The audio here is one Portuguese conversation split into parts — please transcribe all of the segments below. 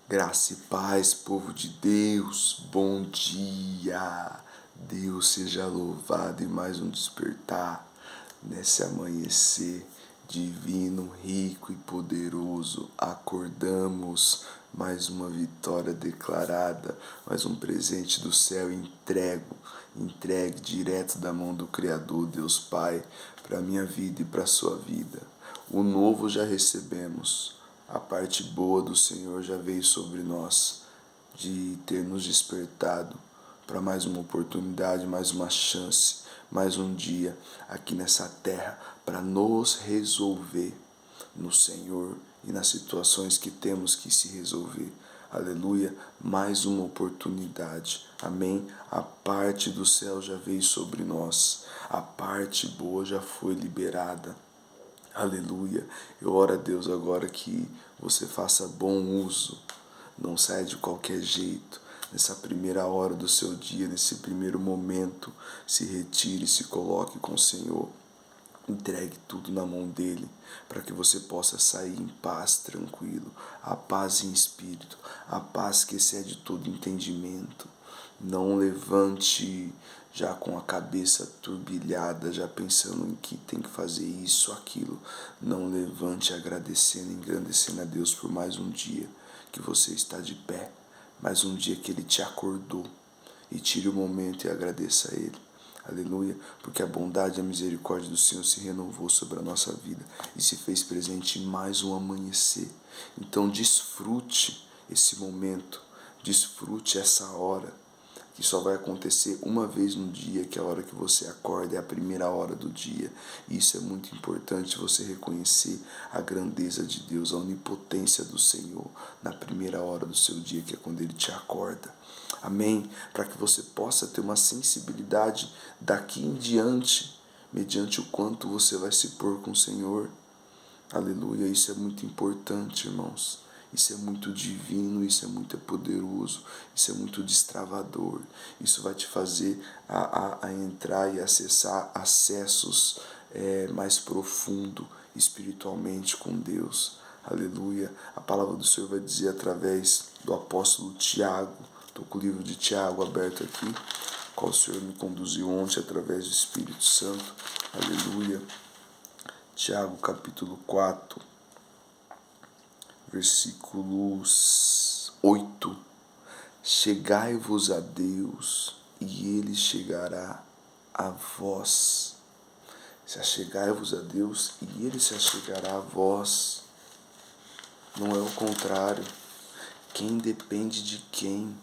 Graça e paz, povo de Deus, bom dia. Deus seja louvado em mais um despertar, nesse amanhecer divino, rico e poderoso. Acordamos, mais uma vitória declarada, mais um presente do céu entregue direto da mão do Criador, Deus Pai, para a minha vida e para a sua vida. O novo já recebemos. A parte boa do Senhor já veio sobre nós, de ter nos despertado para mais uma oportunidade, mais uma chance, mais um dia aqui nessa terra para nos resolver no Senhor e nas situações que temos que se resolver. Aleluia, mais uma oportunidade. Amém? A parte do céu já veio sobre nós. A parte boa já foi liberada. Aleluia. Eu oro a Deus agora que você faça bom uso. Não saia de qualquer jeito. Nessa primeira hora do seu dia, nesse primeiro momento, se retire, se coloque com o Senhor. Entregue tudo na mão dele, para que você possa sair em paz, tranquilo, a paz em espírito, a paz que excede todo entendimento. Não levante já com a cabeça turbilhada, já pensando em que tem que fazer isso, aquilo. Não levante agradecendo, engrandecendo a Deus por mais um dia que você está de pé, mais um dia que Ele te acordou. E tire o momento e agradeça a Ele. Aleluia, porque a bondade e a misericórdia do Senhor se renovou sobre a nossa vida e se fez presente em mais um amanhecer. Então desfrute esse momento, desfrute essa hora, que só vai acontecer uma vez no dia, que é a hora que você acorda, é a primeira hora do dia. E isso é muito importante, você reconhecer a grandeza de Deus, a onipotência do Senhor na primeira hora do seu dia, que é quando Ele te acorda. Amém? Para que você possa ter uma sensibilidade daqui em diante, mediante o quanto você vai se pôr com o Senhor. Aleluia, isso é muito importante, irmãos. Isso é muito divino, isso é muito poderoso, isso é muito destravador. Isso vai te fazer a entrar e acessar acessos mais profundo espiritualmente com Deus. Aleluia. A palavra do Senhor vai dizer através do apóstolo Tiago. Estou com o livro de Tiago aberto aqui, qual o Senhor me conduziu ontem através do Espírito Santo. Aleluia. Tiago capítulo 4, versículos 8. Chegai-vos a Deus, e Ele chegará a vós. Se achegai-vos a Deus, e Ele se achegará a vós. Não é o contrário. Quem depende de quem?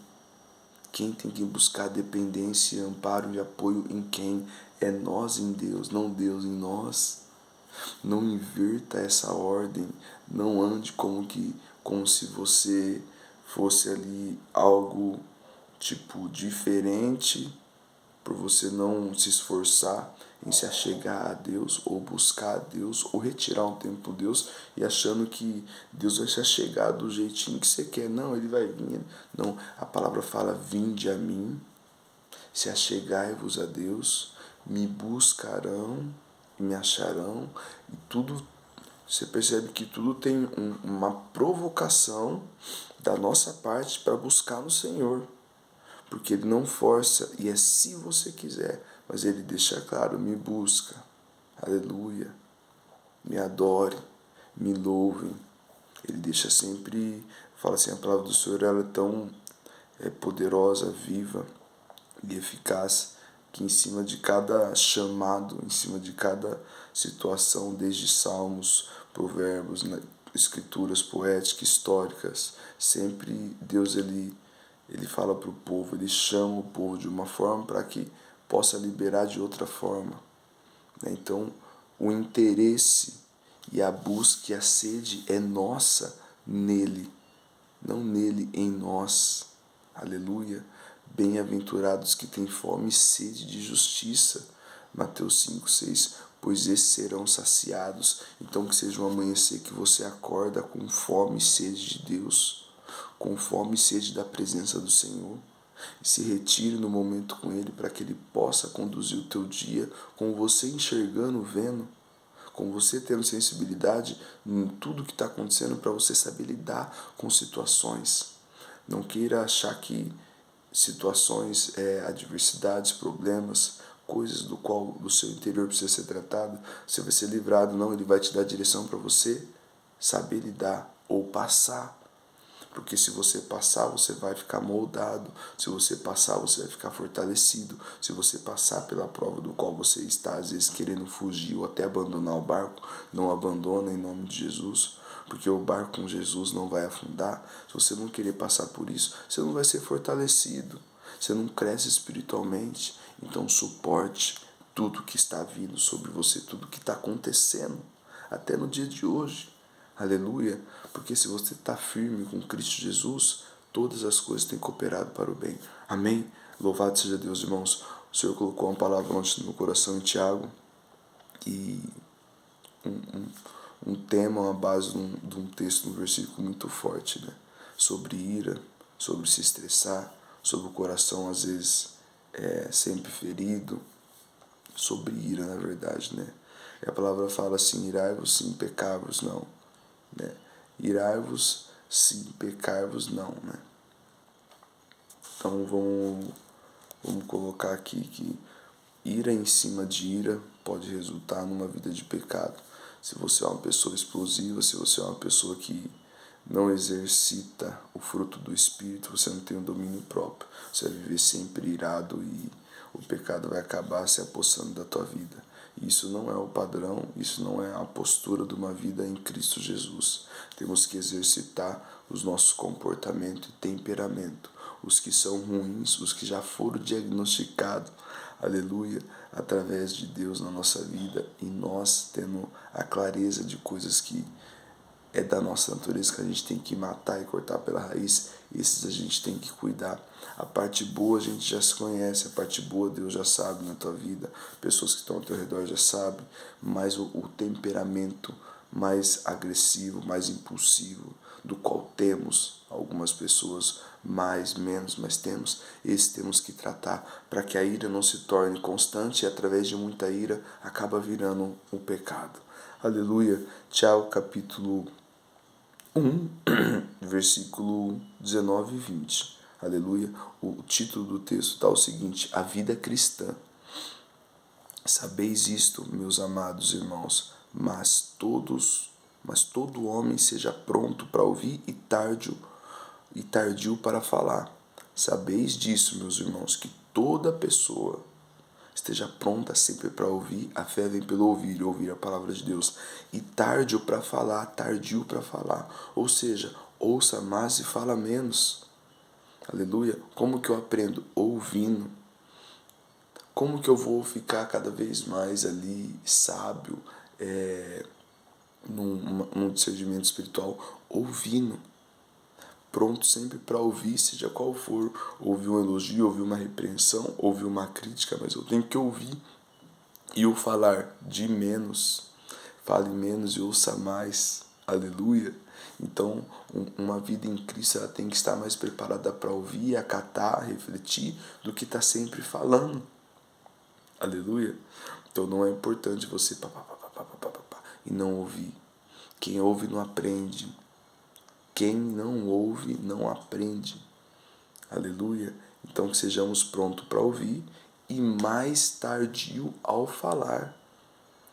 Quem tem que buscar dependência, amparo e apoio em quem? É nós em Deus, não Deus em nós. Não inverta essa ordem, não ande como se você fosse ali algo tipo diferente, por você não se esforçar em se achegar a Deus, ou buscar a Deus, ou retirar um tempo de Deus, e achando que Deus vai se achegar do jeitinho que você quer. Não, Ele vai vir. Não, a palavra fala, vinde a mim, se achegai-vos a Deus, me buscarão e me acharão. E tudo, você percebe que tudo tem uma provocação da nossa parte para buscar no Senhor. Porque Ele não força, e é se você quiser, mas Ele deixa claro, me busca, aleluia, me adore, me louvem. Ele deixa sempre, fala assim, a palavra do Senhor ela é tão poderosa, viva e eficaz, que em cima de cada chamado, em cima de cada situação, desde salmos, provérbios, né, escrituras poéticas, históricas, sempre Deus ele fala para o povo, ele chama o povo de uma forma para que possa liberar de outra forma. Então, o interesse e a busca e a sede é nossa nele, não nele em nós. Aleluia. Bem-aventurados que têm fome e sede de justiça. Mateus 5:6. Pois esses serão saciados. Então que seja um amanhecer que você acorda com fome e sede de Deus, com fome e sede da presença do Senhor. E se retire no momento com Ele para que Ele possa conduzir o teu dia com você enxergando, vendo, com você tendo sensibilidade em tudo que está acontecendo para você saber lidar com situações. Não queira achar que situações, adversidades, problemas, coisas do qual do seu interior precisa ser tratado, você vai ser livrado. Não, ele vai te dar direção para você saber lidar ou passar. Porque se você passar, você vai ficar moldado. Se você passar, você vai ficar fortalecido. Se você passar pela prova do qual você está, às vezes, querendo fugir ou até abandonar o barco, não abandona em nome de Jesus. Porque o barco com Jesus não vai afundar. Se você não querer passar por isso, você não vai ser fortalecido. Você não cresce espiritualmente. Então suporte tudo que está vindo sobre você, tudo que está acontecendo, até no dia de hoje. Aleluia. Porque se você está firme com Cristo Jesus, todas as coisas têm cooperado para o bem. Amém? Louvado seja Deus, irmãos. O Senhor colocou uma palavra ontem no meu coração em Tiago e um tema, uma base de um texto, um versículo muito forte, né? Sobre ira, sobre se estressar, sobre o coração às vezes sempre ferido, sobre ira, na verdade, né? E a palavra fala assim: irai-vos sim, pecar-vos não, né? Irai-vos sim, pecar-vos não, né? Então vamos colocar aqui que ira em cima de ira pode resultar numa vida de pecado. Se você é uma pessoa explosiva, se você é uma pessoa que não exercita o fruto do Espírito, você não tem o domínio próprio. Você vai viver sempre irado e o pecado vai acabar se apossando da tua vida. Isso não é o padrão, isso não é a postura de uma vida em Cristo Jesus. Temos que exercitar os nossos comportamentos e temperamento. Os que são ruins, os que já foram diagnosticados, aleluia, através de Deus na nossa vida, e nós tendo a clareza de coisas que é da nossa natureza, que a gente tem que matar e cortar pela raiz. Esses a gente tem que cuidar. A parte boa a gente já se conhece, a parte boa Deus já sabe na tua vida, pessoas que estão ao teu redor já sabem, mas o temperamento mais agressivo, mais impulsivo, do qual temos algumas pessoas mais, menos, mas temos, esse temos que tratar para que a ira não se torne constante e através de muita ira acaba virando um pecado. Aleluia. Tiago capítulo 1, versículo 19 e 20. Aleluia. O título do texto está o seguinte: a vida cristã. Sabeis isto, meus amados irmãos, mas todo homem seja pronto para ouvir e tardio para falar. Sabeis disso, meus irmãos, que toda pessoa esteja pronta sempre para ouvir. A fé vem pelo ouvir a palavra de Deus. E tardio para falar, tardio para falar. Ou seja, ouça mais e fala menos. Aleluia. Como que eu aprendo? Ouvindo. Como que eu vou ficar cada vez mais ali sábio, num discernimento espiritual? Ouvindo. Pronto sempre para ouvir, seja qual for, ouvir um elogio, ouvir uma repreensão, ouvir uma crítica, mas eu tenho que ouvir. E o falar de menos, fale menos e ouça mais, aleluia. Então, uma vida em Cristo ela tem que estar mais preparada para ouvir, acatar, refletir, do que estar sempre falando, aleluia. Então, não é importante você e não ouvir. Quem ouve não aprende. Quem não ouve não aprende. Aleluia. Então que sejamos prontos para ouvir e mais tardio ao falar.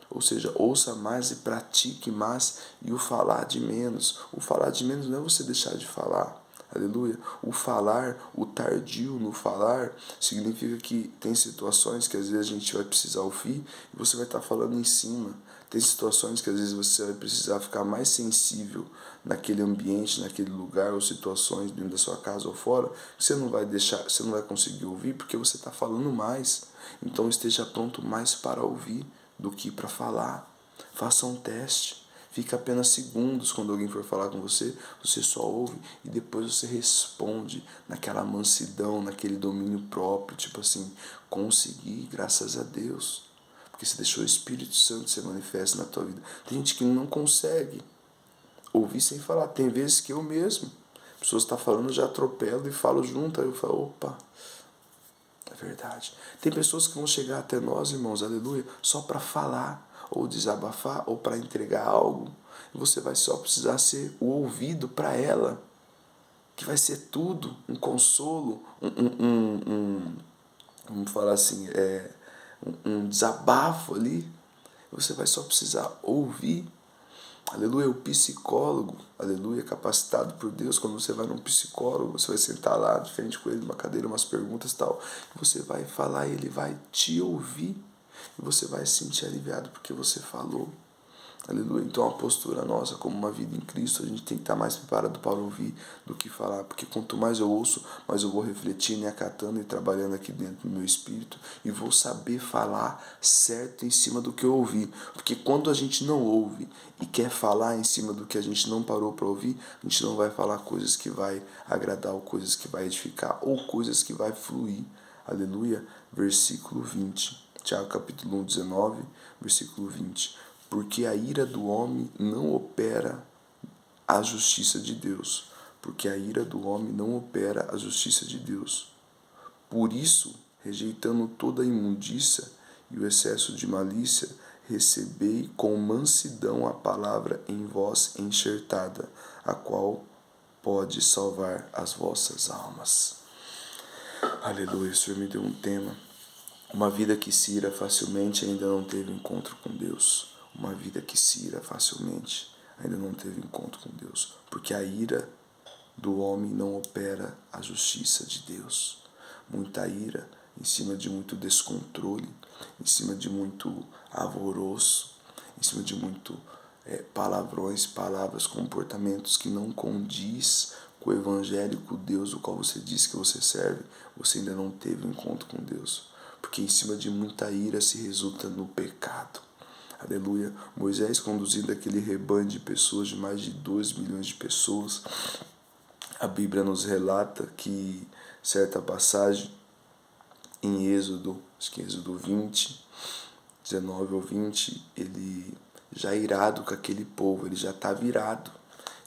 Ou seja, ouça mais e pratique mais e o falar de menos. O falar de menos não é você deixar de falar. Aleluia. O falar, o tardio no falar, significa que tem situações que às vezes a gente vai precisar ouvir e você vai estar falando em cima. Tem situações que às vezes você vai precisar ficar mais sensível naquele ambiente, naquele lugar, ou situações dentro da sua casa ou fora, que você não vai deixar, você não vai conseguir ouvir porque você está falando mais. Então esteja pronto mais para ouvir do que para falar. Faça um teste. Fica apenas segundos quando alguém for falar com você, você só ouve e depois você responde naquela mansidão, naquele domínio próprio, tipo assim, consegui, graças a Deus. Porque você deixou o Espírito Santo ser manifesto na tua vida. Tem gente que não consegue ouvir sem falar. Tem vezes que eu mesmo, pessoas estão falando, eu já atropelo e falo junto. Aí eu falo, opa, é verdade. Tem pessoas que vão chegar até nós, irmãos, aleluia, só para falar, ou desabafar, ou para entregar algo. E você vai só precisar ser o ouvido para ela. que vai ser tudo, um consolo, vamos falar assim, um desabafo ali. Você vai só precisar ouvir. Aleluia, o psicólogo, aleluia, capacitado por Deus. Quando você vai num psicólogo, você vai sentar lá de frente com ele, numa cadeira, umas perguntas e tal. Você vai falar e ele vai te ouvir. E você vai se sentir aliviado porque você falou. Aleluia. Então a postura nossa, como uma vida em Cristo, a gente tem que estar mais preparado para ouvir do que falar, porque quanto mais eu ouço, mais eu vou refletindo e acatando e trabalhando aqui dentro do meu espírito e vou saber falar certo em cima do que eu ouvi. Porque quando a gente não ouve e quer falar em cima do que a gente não parou para ouvir, a gente não vai falar coisas que vai agradar ou coisas que vai edificar ou coisas que vai fluir. Aleluia. Versículo 20. Tiago capítulo 1, 19, versículo 20. Porque a ira do homem não opera a justiça de Deus. Porque a ira do homem não opera a justiça de Deus. Por isso, rejeitando toda a imundícia e o excesso de malícia, recebei com mansidão a palavra em vós enxertada, a qual pode salvar as vossas almas. Aleluia, o Senhor me deu um tema. Uma vida que se ira facilmente ainda não teve encontro com Deus. Uma vida que se ira facilmente ainda não teve encontro com Deus. Porque a ira do homem não opera a justiça de Deus. Muita ira em cima de muito descontrole, em cima de muito alvoroço, em cima de muito palavrões, palavras, comportamentos que não condiz com o evangelho, com o Deus o qual você diz que você serve, você ainda não teve encontro com Deus. Porque em cima de muita ira se resulta no pecado. Aleluia. Moisés conduzindo aquele rebanho de pessoas, de mais de 2 milhões de pessoas. A Bíblia nos relata que certa passagem em Êxodo, acho que Êxodo 20, 19 ou 20, ele já irado com aquele povo, ele já estava irado.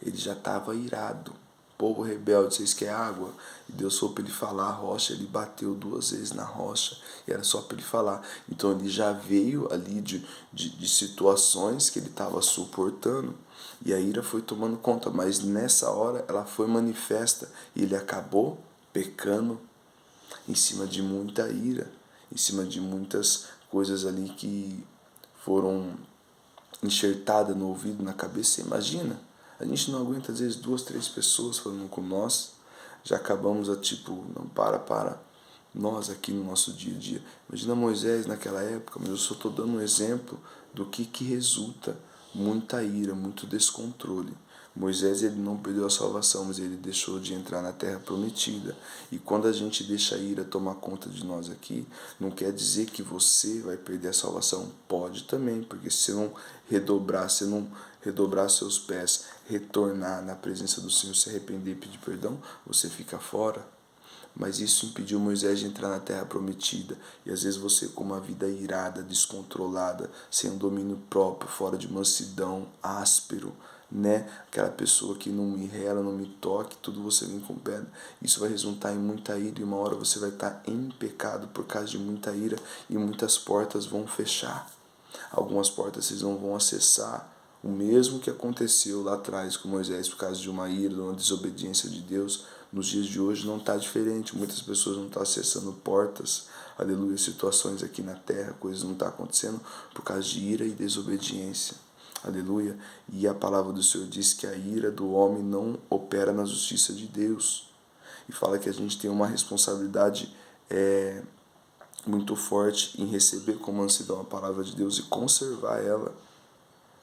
Ele já estava irado. Povo rebelde, vocês querem água? E Deus falou para ele falar a rocha, ele bateu 2 vezes na rocha, e era só para ele falar. Então ele já veio ali de situações que ele estava suportando, e a ira foi tomando conta, mas nessa hora ela foi manifesta, e ele acabou pecando em cima de muita ira, em cima de muitas coisas ali que foram enxertadas no ouvido, na cabeça. Você imagina? A gente não aguenta, às vezes, 2, 3 pessoas falando com nós. Já acabamos a não, para. Nós aqui no nosso dia a dia. Imagina Moisés naquela época, mas eu só estou dando um exemplo do que resulta muita ira, muito descontrole. Moisés, ele não perdeu a salvação, mas ele deixou de entrar na terra prometida. E quando a gente deixa a ira tomar conta de nós aqui, não quer dizer que você vai perder a salvação. Pode também, porque se não redobrar, se não redobrar seus pés, retornar na presença do Senhor, se arrepender e pedir perdão, você fica fora. Mas isso impediu Moisés de entrar na terra prometida. E às vezes você, com uma vida irada, descontrolada, sem um domínio próprio, fora de mansidão, áspero, né? Aquela pessoa que não me rela, não me toque, tudo você vem com pedra. Isso vai resultar em muita ira, e uma hora você vai estar em pecado por causa de muita ira, e muitas portas vão fechar. Algumas portas vocês não vão acessar. O mesmo que aconteceu lá atrás com Moisés por causa de uma ira, de uma desobediência de Deus, nos dias de hoje não está diferente. Muitas pessoas não estão acessando portas, aleluia, situações aqui na terra, coisas não estão acontecendo por causa de ira e desobediência, aleluia. E a palavra do Senhor diz que a ira do homem não opera na justiça de Deus. E fala que a gente tem uma responsabilidade muito forte em receber com mansidão a palavra de Deus e conservar ela,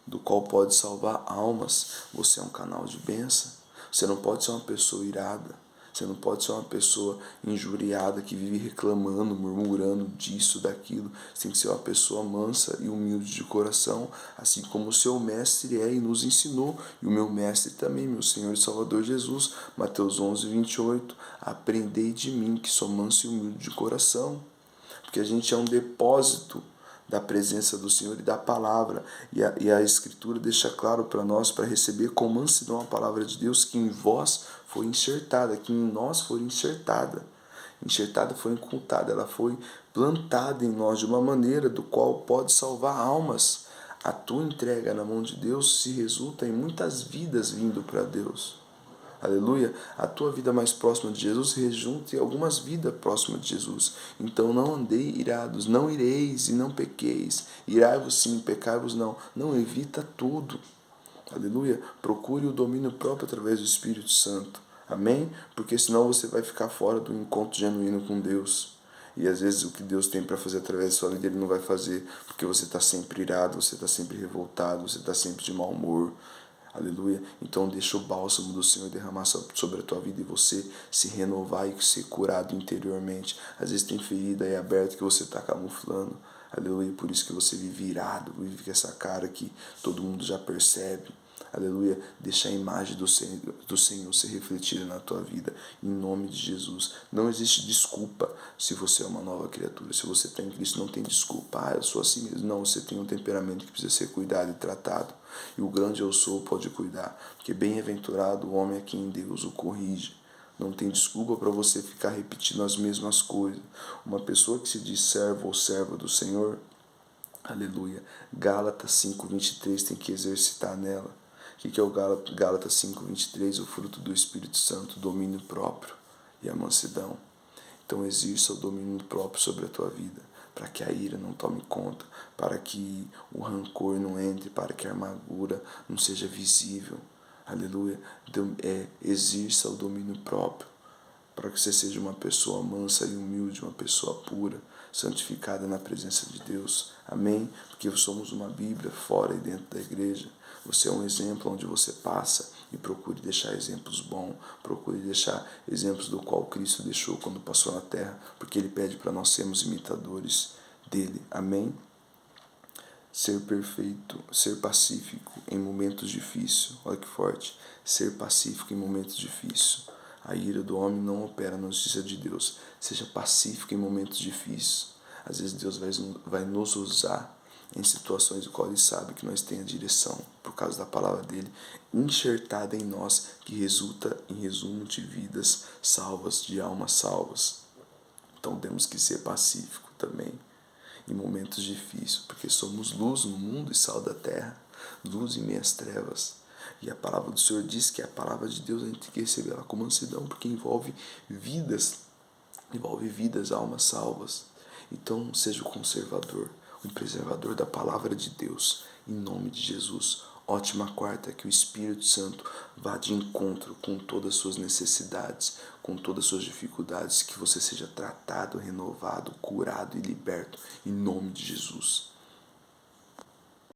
do qual pode salvar almas. Você é um canal de bênção. Você não pode ser uma pessoa irada. Você não pode ser uma pessoa injuriada que vive reclamando, murmurando disso, daquilo. Você tem que ser uma pessoa mansa e humilde de coração, assim como o seu mestre é e nos ensinou. E o meu mestre também, meu Senhor e Salvador Jesus. Mateus 11, 28. Aprendei de mim, que sou manso e humilde de coração. Porque a gente é um depósito da presença do Senhor e da palavra. E a Escritura deixa claro para nós, para receber com mansidão a palavra de Deus, que em vós foi enxertada, que em nós foi enxertada. Enxertada foi incultada, ela foi plantada em nós de uma maneira do qual pode salvar almas. A tua entrega na mão de Deus se resulta em muitas vidas vindo para Deus. Aleluia. A tua vida mais próxima de Jesus rejunte algumas vidas próximas de Jesus. Então não andei irados, não ireis e não pequeis. Irai-vos sim, pecai-vos não. Não, evita tudo. Aleluia. Procure o domínio próprio através do Espírito Santo. Amém? Porque senão você vai ficar fora do encontro genuíno com Deus. E às vezes o que Deus tem para fazer através da sua vida, Ele não vai fazer, porque você está sempre irado, você está sempre revoltado, você está sempre de mau humor. Aleluia. Então deixa o bálsamo do Senhor derramar sobre a tua vida e você se renovar e ser curado interiormente. Às vezes tem ferida aí aberta que você está camuflando. Aleluia. Por isso que você vive irado, vive com essa cara que todo mundo já percebe. Aleluia. Deixa a imagem do Senhor ser refletida na tua vida. Em nome de Jesus. Não existe desculpa se você é uma nova criatura. Se você está em Cristo, não tem desculpa. Ah, eu sou assim mesmo. Não, você tem um temperamento que precisa ser cuidado e tratado. E o grande eu sou pode cuidar. Porque bem-aventurado o homem a quem Deus o corrige. Não tem desculpa para você ficar repetindo as mesmas coisas. Uma pessoa que se diz servo ou serva do Senhor, aleluia, Gálatas 5:23 tem que exercitar nela. O que é o Gálatas 5:23? O fruto do Espírito Santo, domínio próprio e a mansidão. Então exerça o domínio próprio sobre a tua vida, para que a ira não tome conta, para que o rancor não entre, para que a amargura não seja visível. Aleluia. Então, exerça o domínio próprio, para que você seja uma pessoa mansa e humilde, uma pessoa pura, santificada na presença de Deus. Amém? Porque somos uma Bíblia fora e dentro da igreja. Você é um exemplo onde você passa e procure deixar exemplos bons, procure deixar exemplos do qual Cristo deixou quando passou na terra, porque Ele pede para nós sermos imitadores dele. Amém? Ser perfeito, ser pacífico em momentos difíceis. Olha que forte. Ser pacífico em momentos difíceis. A ira do homem não opera na justiça de Deus. Seja pacífico em momentos difíceis. Às vezes Deus vai nos usar em situações em qual Ele sabe que nós temos a direção, por causa da palavra dEle, enxertada em nós, que resulta em resumo de vidas salvas, de almas salvas. Então temos que ser pacífico também em momentos difíceis, porque somos luz no mundo e sal da terra, luz em meias trevas. E a palavra do Senhor diz que a palavra de Deus a gente tem que receber ela com mansidão, porque envolve vidas, almas salvas. Então seja o conservador, o preservador da palavra de Deus, em nome de Jesus. Ótima quarta, que o Espírito Santo vá de encontro com todas as suas necessidades, com todas as suas dificuldades, que você seja tratado, renovado, curado e liberto, em nome de Jesus.